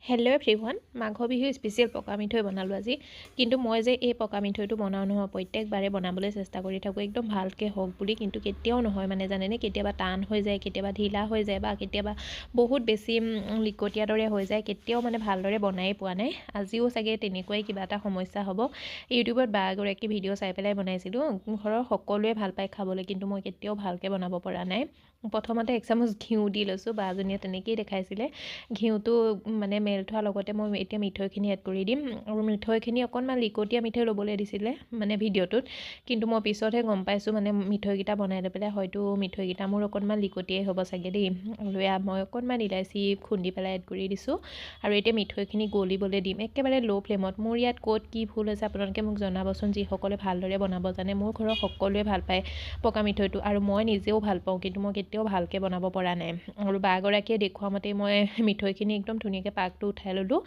Hello' everyone, Magh Bihu special পকা মিঠৈ বনালোঁ আজি। কিন্তু মই যে এই পকা মিঠৈটো বনাওঁ নহয়, প্ৰত্যেকবাৰে বনাবলৈ চেষ্টা কৰি থাকোঁ একদম ভালকৈ হওক বুলি, কিন্তু কেতিয়াও নহয় মানে জানেনে। কেতিয়াবা টান হৈ যায়, কেতিয়াবা ঢিলা হৈ যায়, বা কেতিয়াবা বহুত বেছি লিকটীয়া দৰে হৈ যায়। কেতিয়াও মানে ভালদৰে বনাই পোৱা নাই। আজিও চাগে তেনেকুৱাই কিবা এটা সমস্যা হ'ব। ইউটিউবত বা এগৰাকী ভিডিঅ' চাই পেলাই বনাইছিলোঁ। ঘৰৰ সকলোৱে ভাল পায় খাবলৈ, কিন্তু মই কেতিয়াও ভালকৈ বনাব পৰা নাই। প্ৰথমতে 1 চামুচ ঘিউ দি লৈছোঁ। বাজনীয়ে তেনেকৈয়ে দেখাইছিলে। ঘিউটো মানে মেল্ট হোৱাৰ লগতে মই এতিয়া মিঠৈখিনি এড কৰি দিম। আৰু মিঠৈখিনি অকণমান লিকটীয়া মিঠৈ ল'বলৈ দিছিলে মানে ভিডিঅ'টোত, কিন্তু মই পিছতহে গম পাইছোঁ মানে মিঠৈকেইটা বনাই লৈ পেলাই হয়তো মিঠৈকেইটা মোৰ অকণমান লিকটিয়াই হ'ব চাগে দেই। আৰু মই অকণমান ইলাচি খুন্দি পেলাই এড কৰি দিছোঁ। আৰু এতিয়া মিঠৈখিনি গলিবলৈ দিম একেবাৰে ল' ফ্লেমত। মোৰ ইয়াত ক'ত কি ভুল হৈছে আপোনালোকে মোক জনাবচোন, যিসকলে ভালদৰে বনাব জানে। মোৰ ঘৰৰ সকলোৱে ভাল পায় পকা মিঠৈটো, আৰু মই নিজেও ভাল পাওঁ, কিন্তু মই কেতিয়াও ভালকৈ বনাব পৰা নাই। আৰু বাগৰাকীয়ে দেখুওৱা মতেই মই মিঠৈখিনি একদম ধুনীয়াকৈ পাকটো উঠাই ল'লোঁ।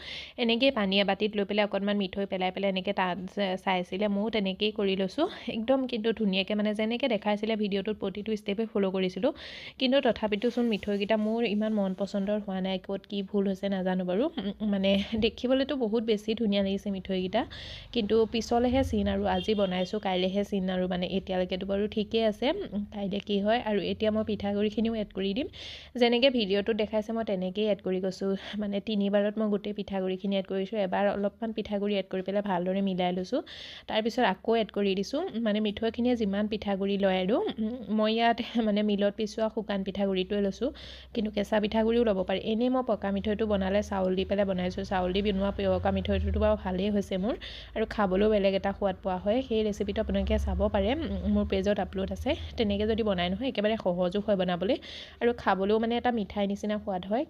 এনেকৈয়ে পানী এবাটিত লৈ পেলাই অকণমান মিঠৈ পেলাই এনেকৈ তাত চাইছিলে, ময়ো তেনেকৈয়ে কৰি লৈছোঁ একদম। কিন্তু ধুনীয়াকৈ মানে যেনেকৈ দেখাইছিলে ভিডিঅ'টোত প্ৰতিটো ষ্টেপে ফ'ল' কৰিছিলোঁ। কিন্তু তথাপিতোচোন মিঠৈকেইটা মোৰ ইমান মন পচন্দৰ হোৱা নাই। ক'ত কি ভুল হৈছে নাজানো বাৰু। মানে দেখিবলৈতো বহুত বেছি ধুনীয়া লাগিছে মিঠৈকেইটা, কিন্তু পিছলৈহে চিন। আৰু আজি বনাইছোঁ, কাইলৈহে চিন। আৰু মানে এতিয়ালৈকেতো বাৰু ঠিকেই আছে, কাইলৈ কি হয়। আৰু এতিয়া মই পিঠাগুড়িখিনিও এড কৰি দিম। যেনেকৈ ভিডিঅ'টোত দেখাইছে মই তেনেকৈয়ে এড কৰি গৈছোঁ। মানে 3বাৰত মই গোটেই পিঠাগুড়িখিনি এড কৰিছোঁ। এবাৰ অলপমান পিঠাগুড়ি এড কৰি পেলাই ভালদৰে মিলাই লৈছোঁ। তাৰপিছত আকৌ এড কৰি দিছোঁ। মানে মিঠৈখিনিয়ে যিমান পিঠাগুড়ি লয়, আৰু মই ইয়াত মানে মিলত পিছোৱা শুকান পিঠাগুড়িটোৱে লৈছোঁ, কিন্তু কেঁচা পিঠাগুড়িও ল'ব পাৰি। এনেই মই পকা মিঠৈটো বনালে চাউল দি পেলাই বনাইছোঁ। চাউল দি বনোৱা পকা মিঠৈটোতো বাৰু ভালেই হৈছে মোৰ, আৰু খাবলৈও বেলেগ এটা সোৱাদ পোৱা হয়। সেই ৰেচিপিটো আপোনালোকে চাব পাৰে, মোৰ পেজত আপলোড আছে। তেনেকৈ যদি বনাই নহয় একেবাৰে সহজো হয় বনাবলৈ, আৰু খাবলৈও মানে এটা মিঠাই নিচিনা সোৱাদ হয়।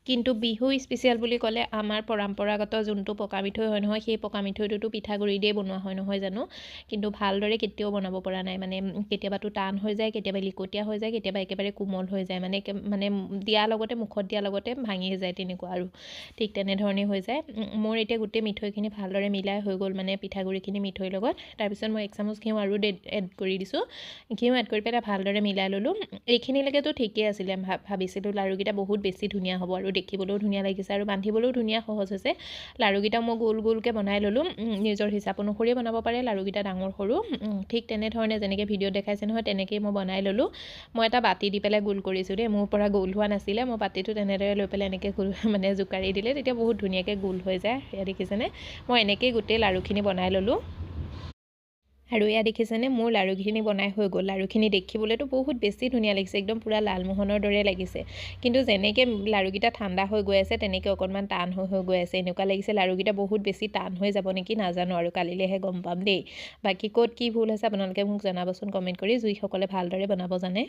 কিন্তু বিহু স্পেচিয়েল বুলি ক'লে আমাৰ পৰম্পৰাগত যোনটো পকা মিঠৈ হয় নহয়, সেই পকা মিঠৈটোতো পিঠাগুড়ি দিয়ে বনোৱা হয় নহয় জানো। কিন্তু ভালদৰে কেতিয়াও বনাব পৰা নাই। মানে কেতিয়াবাতো টান হৈ যায়, কেতিয়াবা লিকটীয়া হৈ যায়, কেতিয়াবা একেবাৰে কোমল হৈ যায়। মানে দিয়াৰ লগতে মুখত দিয়াৰ লগতে ভাঙি যায়, তেনেকুৱা আৰু ঠিক তেনেধৰণে হৈ যায়। মোৰ এতিয়া গোটেই মিঠৈখিনি ভালদৰে মিলাই হৈ গ'ল, মানে পিঠাগুড়িখিনি মিঠৈৰ লগত। তাৰপিছত মই 1 চামুচ ঘিউ আৰু এড কৰি দিছোঁ। ঘিউ এড কৰি পেলাই ভালদৰে মিলাই ল'লোঁ। এইখিনিলৈকেতো ঠিকেই আছিলে। ভাবিছিলোঁ লাড়ুকেইটা বহুত বেছি ধুনীয়া হ'ব, আৰু দেখিবলৈও ধুনীয়া লাগিছে, আৰু বান্ধিবলৈও ধুনীয়া সহজ হৈছে। লাড়ুকেইটা মই গোল গোলকৈ বনাই ল'লোঁ। নিজৰ হিচাপ অনুসৰিয়ে বনাব পাৰে লাড়ুকেইটা, ডাঙৰ সৰু ঠিক তেনেধৰণে যেনেকৈ ভিডিঅ'ত দেখাইছে নহয় তেনেকৈয়ে মই বনাই ল'লোঁ। মই এটা বাতি দি পেলাই গোল কৰিছোঁ দেই, মোৰ পৰা গোল হোৱা নাছিলে। মই বাতিটো তেনেদৰে লৈ পেলাই এনেকৈ গোল মানে জোকাৰি দিলে তেতিয়া বহুত ধুনীয়াকৈ গোল হৈ যায়। এয়া দেখিছেনে, মই এনেকৈয়ে গোটেই লাড়ুখিনি বনাই ল'লোঁ। আৰু এয়া দেখিছেনে, মোৰ লাড়ুখিনি বনাই হৈ গ'ল। লাড়ুখিনি দেখিবলৈতো বহুত বেছি ধুনীয়া লাগিছে, একদম পূৰা লালমোহনৰ দৰে লাগিছে। কিন্তু যেনেকৈ লাড়ুকেইটা ঠাণ্ডা হৈ গৈ আছে, তেনেকৈ অকণমান টান হৈ গৈ আছে। এনেকুৱা লাগিছে লাড়ুকেইটা বহুত বেছি টান হৈ যাব নেকি, নাজানো, আৰু কালিলৈহে গম পাম দেই। বাকী ক'ত কি ভুল হৈছে আপোনালোকে মোক জনাবচোন কমেণ্ট কৰি, যিসকলে ভালদৰে বনাব জানে।